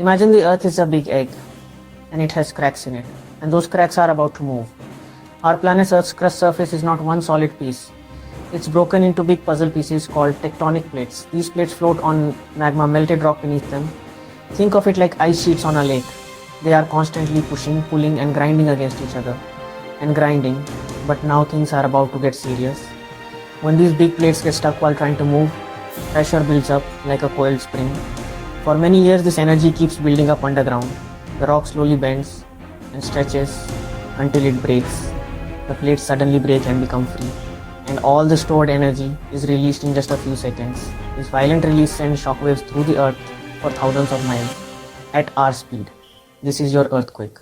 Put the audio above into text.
Imagine the Earth is a big egg and it has cracks in it, and those cracks are about to move. Our planet's Earth's crust surface is not one solid piece. It's broken into big puzzle pieces called tectonic plates. These plates float on magma melted rock beneath them. Think of it like ice sheets on a lake. They are constantly pushing, pulling and grinding against each other. And grinding, but now things are about to get serious. When these big plates get stuck while trying to move, pressure builds up like a coiled spring. For many years this energy keeps building up underground. The rock slowly bends and stretches until it breaks. The plates suddenly break and become free, and all the stored energy is released in just a few seconds. This violent release sends shockwaves through the earth for thousands of miles at our speed. This is your earthquake.